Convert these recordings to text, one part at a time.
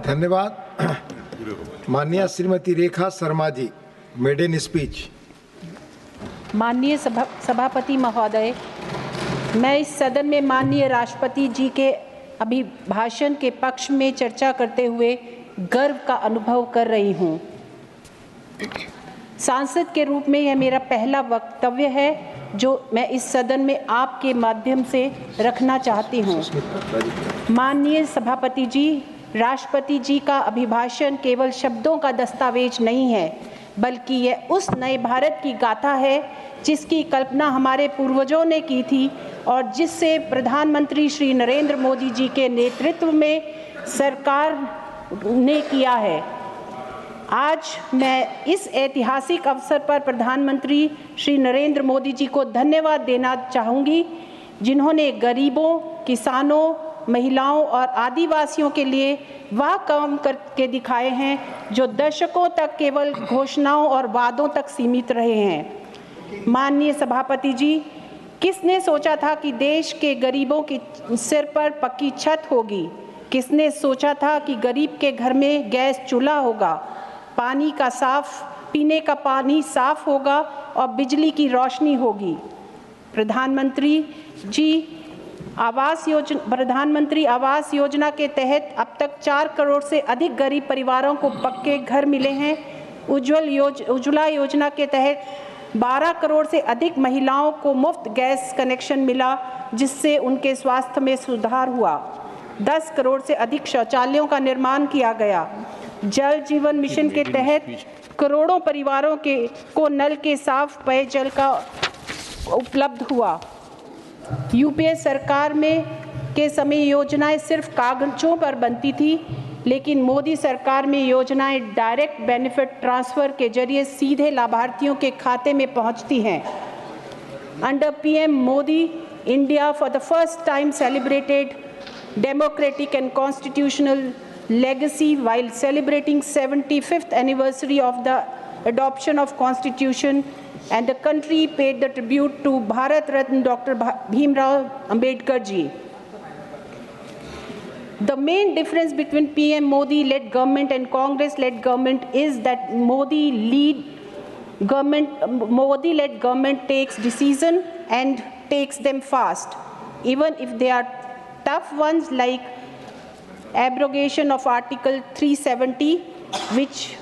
धन्यवाद। माननीय Shrimati Rekha Sharma ji, maiden speech. माननीय सभापति महोदय, मैं इस सदन में माननीय राष्ट्रपति जी के अभिभाषण के पक्ष में चर्चा करते हुए गर्व का अनुभव कर रही हूँ। सांसद के रूप में यह मेरा पहला वक्तव्य है जो मैं इस सदन में आपके माध्यम से रखना चाहती हूँ। माननीय सभापति जी, राष्ट्रपति जी का अभिभाषण केवल शब्दों का दस्तावेज नहीं है, बल्कि यह उस नए भारत की गाथा है जिसकी कल्पना हमारे पूर्वजों ने की थी और जिससे प्रधानमंत्री श्री नरेंद्र मोदी जी के नेतृत्व में सरकार ने किया है। आज मैं इस ऐतिहासिक अवसर पर प्रधानमंत्री श्री नरेंद्र मोदी जी को धन्यवाद देना चाहूँगी, जिन्होंने गरीबों, किसानों, महिलाओं और आदिवासियों के लिए वह काम करके दिखाए हैं जो दशकों तक केवल घोषणाओं और वादों तक सीमित रहे हैं। माननीय सभापति जी, किसने सोचा था कि देश के गरीबों के सिर पर पक्की छत होगी? किसने सोचा था कि गरीब के घर में गैस चूल्हा होगा, पानी का पीने का पानी साफ होगा और बिजली की रोशनी होगी? प्रधानमंत्री आवास योजना के तहत अब तक 4 करोड़ से अधिक गरीब परिवारों को पक्के घर मिले हैं। उज्ज्वला योजना के तहत 12 करोड़ से अधिक महिलाओं को मुफ्त गैस कनेक्शन मिला, जिससे उनके स्वास्थ्य में सुधार हुआ। 10 करोड़ से अधिक शौचालयों का निर्माण किया गया। जल जीवन मिशन के तहत करोड़ों परिवारों को नल के साफ पेयजल का उपलब्ध हुआ। यूपीए सरकार के समय योजनाएं सिर्फ कागजों पर बनती थी, लेकिन मोदी सरकार में योजनाएं डायरेक्ट बेनिफिट ट्रांसफर के जरिए सीधे लाभार्थियों के खाते में पहुंचती हैं। Under PM Modi, India for the first time celebrated democratic and constitutional legacy while celebrating 75th anniversary of the adoption of Constitution, and the country paid the tribute to Bharat Ratna Dr. Bhimrao Ambedkar ji. The main difference between PM Modi-led government and Congress-led government is that Modi-led government takes decisions and takes them fast, even if they are tough ones like abrogation of Article 370, which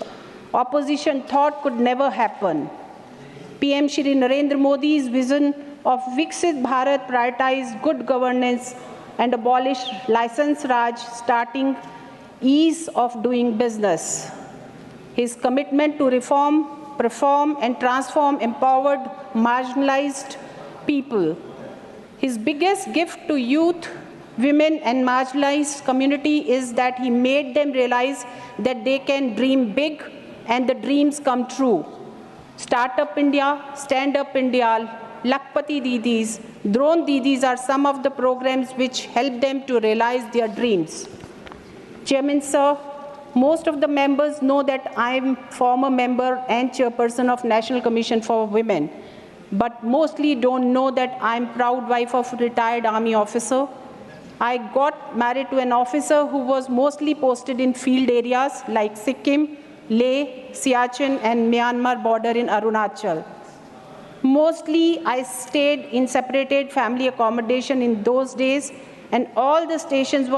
opposition thought could never happen. PM Shri Narendra Modi's vision of Viksit Bharat prioritized good governance and abolished license Raj, starting ease of doing business. His commitment to reform, perform, and transform empowered marginalized people. His biggest gift to youth, women, and marginalized community is that he made them realize that they can dream big and the dreams come true. Startup India, Stand Up India, Lakpati Didis, Drone Didis are some of the programs which help them to realize their dreams. Chairman, sir, most of the members know that I am former member and chairperson of National Commission for Women, but mostly don't know that I am proud wife of a retired army officer. I got married to an officer who was mostly posted in field areas like Sikkim, Leh, Siachen, and Myanmar border in Arunachal. Mostly, I stayed in separated family accommodation in those days, and all the stations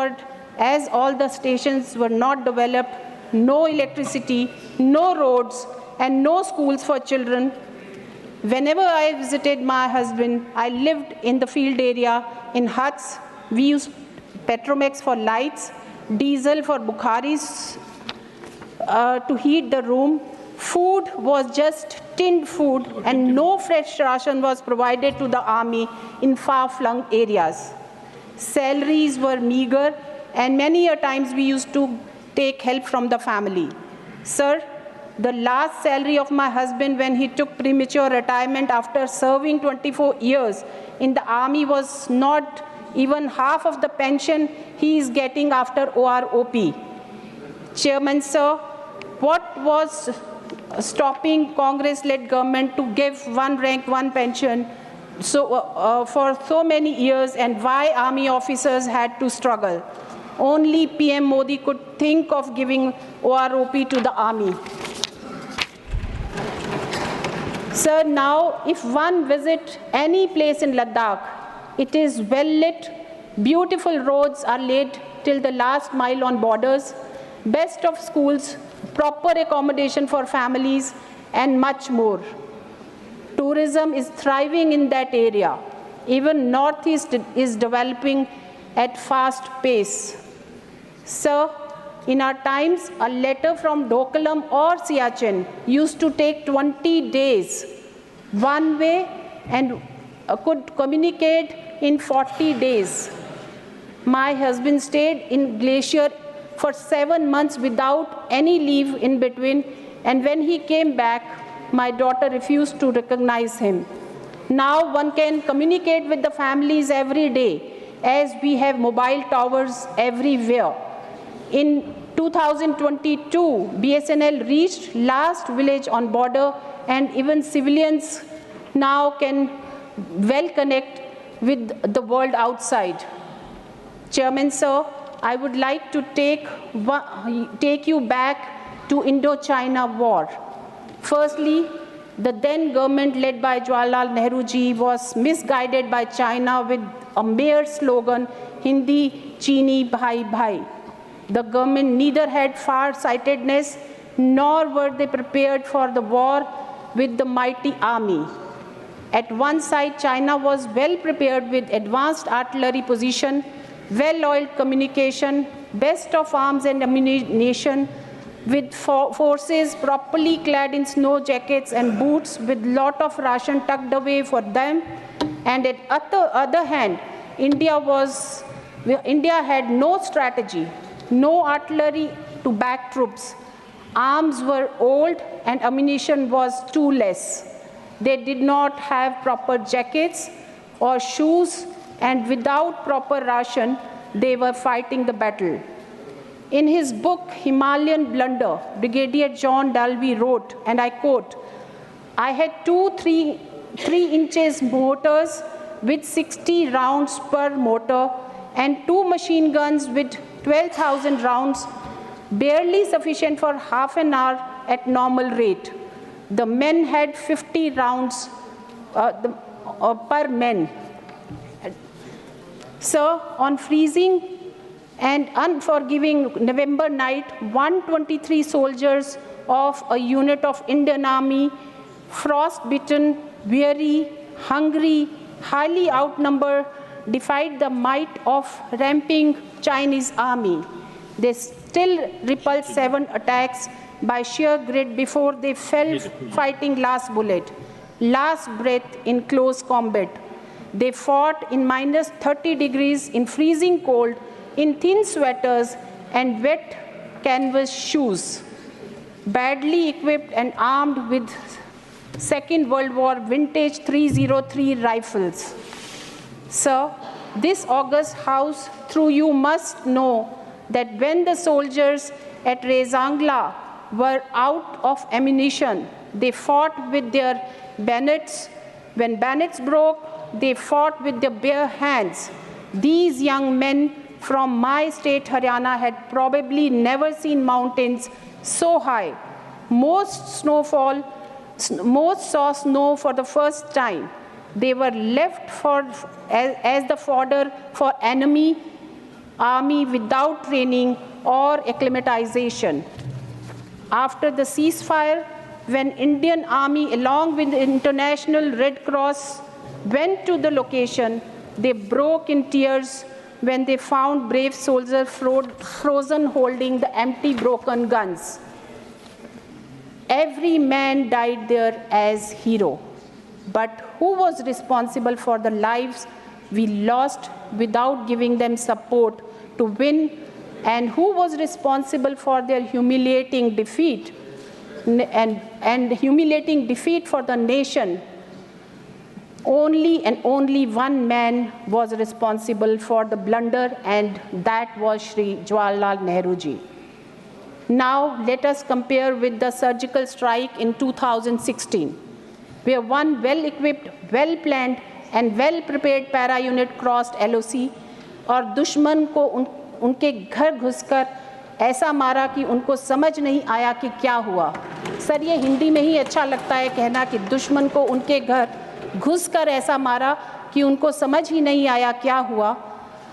were not developed, no electricity, no roads, and no schools for children. Whenever I visited my husband, I lived in the field area in huts. We used Petromax for lights, diesel for Bukharis to heat the room. Food was just tinned food, and no fresh ration was provided to the army in far-flung areas. Salaries were meager, and many a times we used to take help from the family. Sir, the last salary of my husband when he took premature retirement after serving 24 years in the army was not even half of the pension he is getting after OROP. Chairman, sir, what was stopping Congress-led government to give one rank, one pension for so many years, and why army officers had to struggle? only PM Modi could think of giving OROP to the army. Sir, now if one visits any place in Ladakh, it is well lit, beautiful roads are laid till the last mile on borders, best of schools, proper accommodation for families, and much more. Tourism is thriving in that area. Even Northeast is developing at fast pace. Sir, in our times, a letter from Doklam or Siachen used to take 20 days one way and could communicate in 40 days. My husband stayed in Glacier for 7 months without any leave in between, and when he came back, my daughter refused to recognize him. Now one can communicate with the families every day as we have mobile towers everywhere. In 2022, BSNL reached last village on border, and even civilians now can well connect with the world outside. Chairman, sir, I would like to take you back to Indochina War. Firstly, the then government led by Jawaharlal Nehru ji was misguided by China with a mere slogan, Hindi Chini Bhai Bhai. The government neither had far-sightedness nor were they prepared for the war with the mighty army. At one side, China was well prepared with advanced artillery position, well-oiled communication, best of arms and ammunition, with forces properly clad in snow jackets and boots, with lot of ration tucked away for them. And at other hand, India had no strategy, no artillery to back troops. Arms were old and ammunition was too less. They did not have proper jackets or shoes, and without proper ration, they were fighting the battle. In his book, Himalayan Blunder, Brigadier John Dalby wrote, and I quote, "I had 3 inches mortars with 60 rounds per mortar and 2 machine guns with 12,000 rounds, barely sufficient for half an hour at normal rate. The men had 50 rounds per man." Sir, on freezing and unforgiving November night, 123 soldiers of a unit of Indian Army, frost-bitten, weary, hungry, highly outnumbered, defied the might of ramping Chinese army. They still repulsed 7 attacks by sheer grit before they fell fighting last bullet, last breath in close combat. They fought in minus 30 degrees in freezing cold, in thin sweaters and wet canvas shoes, badly equipped and armed with Second World War vintage 303 rifles. Sir, this august house through you must know that when the soldiers at Rezangla were out of ammunition, they fought with their bayonets. When bayonets broke, they fought with their bare hands. These young men from my state, Haryana, had probably never seen mountains so high. Most saw snow for the first time. They were left as the fodder for enemy army without training or acclimatization. After the ceasefire, when Indian Army along with the International Red Cross went to the location, they broke in tears when they found brave soldiers frozen holding the empty broken guns. Every man died there as hero. But who was responsible for the lives we lost without giving them support to win? And who was responsible for their humiliating defeat and humiliating defeat for the nation? Only and only one man was responsible for the blunder, and that was Shri Jawaharlal Nehru ji. Now let us compare with the surgical strike in 2016, where one well-equipped, well-planned and well-prepared para-unit crossed LOC और दुश्मन को उनके घर घुसकर ऐसा मारा कि उनको समझ नहीं आया कि क्या हुआ। सर, ये हिंदी में ही अच्छा लगता है कहना कि दुश्मन को उनके घर घुसकर ऐसा मारा कि उनको समझ ही नहीं आया क्या हुआ।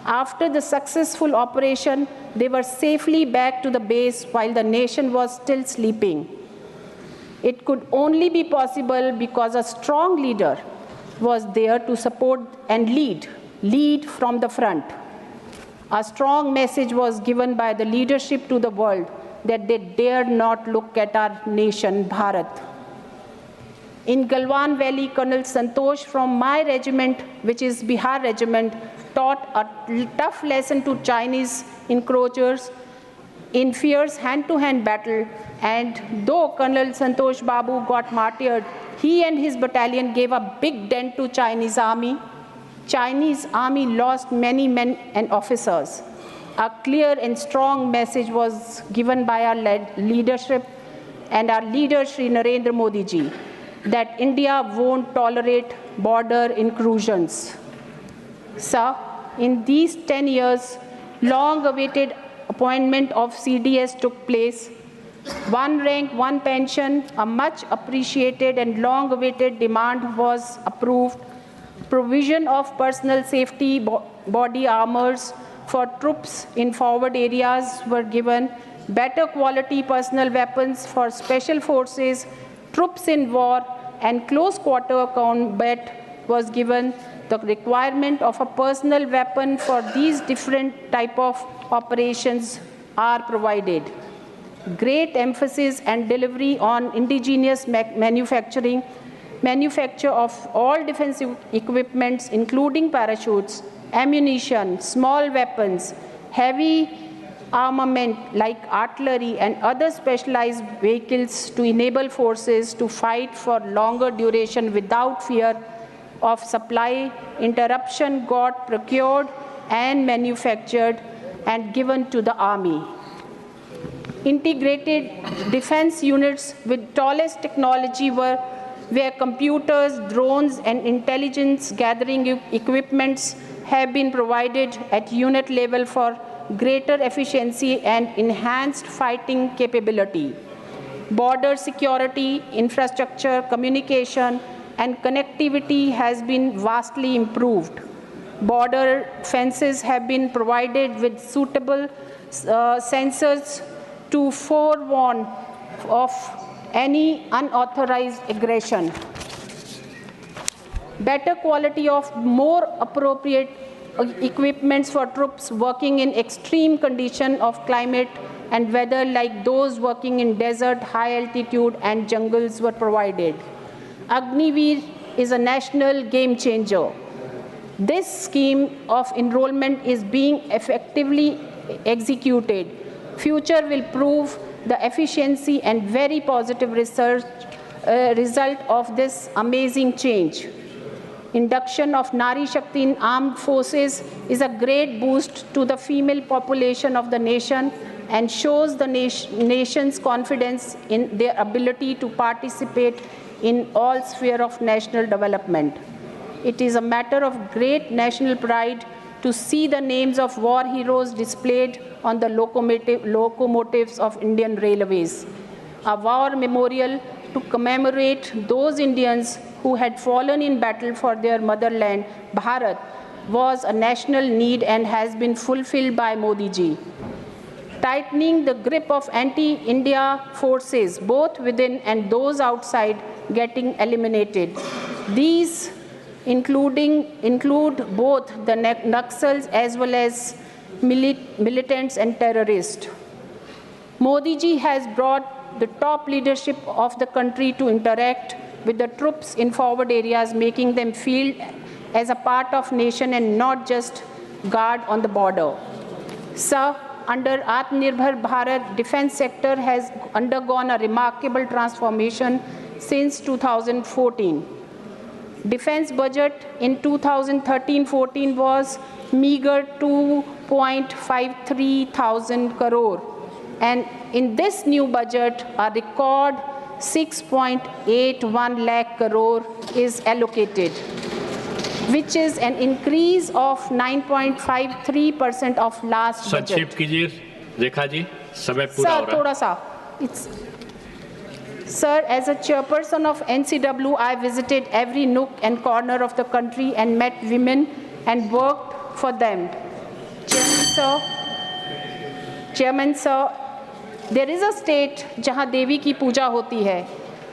After the successful operation, they were safely back to the base while the nation was still sleeping. It could only be possible because a strong leader was there to support and lead from the front. A strong message was given by the leadership to the world that they dared not look at our nation, Bharat. In Galwan Valley, Colonel Santosh from my regiment, which is Bihar Regiment, taught a tough lesson to Chinese encroachers in fierce hand-to-hand battle, and though Colonel Santosh Babu got martyred, he and his battalion gave a big dent to Chinese army. Chinese army lost many men and officers. A clear and strong message was given by our leadership and our leader, Shri Narendra Modi ji, that India won't tolerate border incursions. Sir, in these 10 years, long-awaited appointment of CDS took place. One rank, one pension, a much appreciated and long-awaited demand was approved. Provision of personal safety body armors for troops in forward areas were given. Better quality personal weapons for special forces, troops in war, and close quarter combat was given. The requirement of a personal weapon for these different type of operations are provided. Great emphasis and delivery on indigenous manufacture of all defensive equipments, including parachutes, ammunition, small weapons, heavy armament like artillery and other specialized vehicles to enable forces to fight for longer duration without fear of supply interruption got procured and manufactured and given to the army. Integrated defense units with tallest technology where computers, drones, and intelligence gathering equipments have been provided at unit level for greater efficiency and enhanced fighting capability. Border security, infrastructure, communication, and connectivity has been vastly improved. Border fences have been provided with suitable sensors to forewarn of any unauthorized aggression. Better quality of more appropriate equipments for troops working in extreme condition of climate and weather like those working in desert, high altitude, and jungles were provided. Agniveer is a national game changer. This scheme of enrollment is being effectively executed. Future will prove the efficiency and very positive result of this amazing change. Induction of Nari Shakti in armed forces is a great boost to the female population of the nation and shows the nation's confidence in their ability to participate in all spheres of national development. It is a matter of great national pride to see the names of war heroes displayed on the locomotives of Indian Railways. A war memorial to commemorate those Indians who had fallen in battle for their motherland, Bharat, was a national need and has been fulfilled by Modi ji. Tightening the grip of anti-India forces, both within and those outside, getting eliminated. These include both the Naxals as well as militants and terrorists. Modi ji has brought the top leadership of the country to interact with the troops in forward areas, making them feel as a part of nation and not just guard on the border. Sir, under Atmanirbhar Bharat, defense sector has undergone a remarkable transformation since 2014. Defense budget in 2013-14 was meager 2.53 thousand crore. And in this new budget, a record 6.81 lakh crore is allocated. which is an increase of 9.53% of last budget. संक्षेप कीजिए रेखा जी, समय पूरा हो Sir, रहा है। थोड़ा सा. Sir, as a chairperson of NCW, I visited every nook and corner of the country and met women and worked for them. Chairman sir, there is a state जहाँ देवी की पूजा होती है.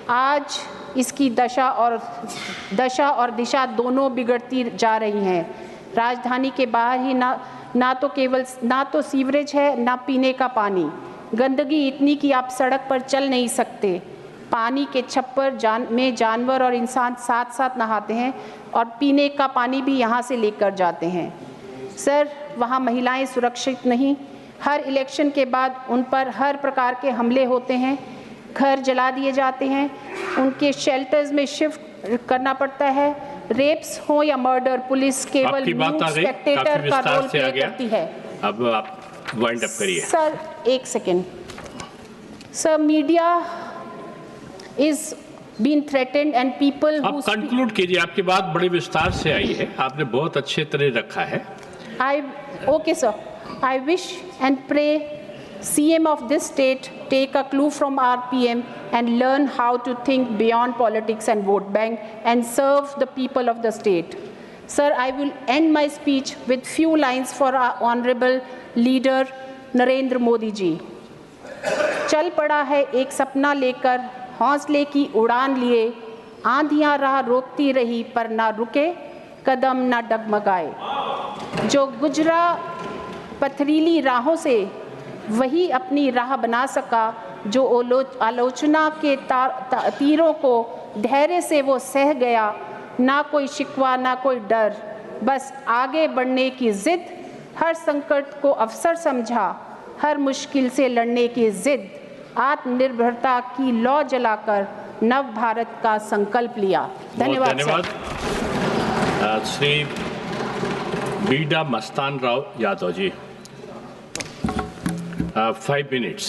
आज इसकी दशा और दिशा दोनों बिगड़ती जा रही हैं. राजधानी के बाहर ही ना तो सीवरेज है, ना पीने का पानी. गंदगी इतनी कि आप सड़क पर चल नहीं सकते. पानी के छप्पर में जानवर और इंसान साथ साथ नहाते हैं और पीने का पानी भी यहाँ से लेकर जाते हैं. सर, वहाँ महिलाएं सुरक्षित नहीं. हर इलेक्शन के बाद उन पर हर प्रकार के हमले होते हैं. घर जला दिए जाते हैं, उनके शेल्टर्स में शिफ्ट करना पड़ता है. रेप्स हो या मर्डर, पुलिस केवल स्पेक्टेटर का रोल प्ले करती है. अब आप वाइंड अप करिए. सर, एक second. Sir, media is being threatened and people who आप कंक्लूड कीजिए. आपकी बात बड़े विस्तार से आई है, आपने बहुत अच्छे तरह रखा है. Okay sir, I wish and pray CM of this state take a clue from our PM and learn how to think beyond politics and vote bank and serve the people of the state. Sir, I will end my speech with few lines for our honorable leader Narendra Modi ji. चल पड़ा है एक सपना लेकर, हौसले की उड़ान लिए. आंधियां राह रोकती रही पर ना रुके, कदम ना डगमगाए. जो गुजरा पथरीली राहों से वही अपनी राह बना सका. जो आलोचना के तीरों को धैर्य से वो सह गया. ना कोई शिकवा ना कोई डर, बस आगे बढ़ने की जिद. हर संकट को अवसर समझा, हर मुश्किल से लड़ने की जिद. आत्मनिर्भरता की लौ जलाकर नव भारत का संकल्प लिया. धन्यवाद. श्री बीडा मस्तान राव यादव जी, 5 minutes.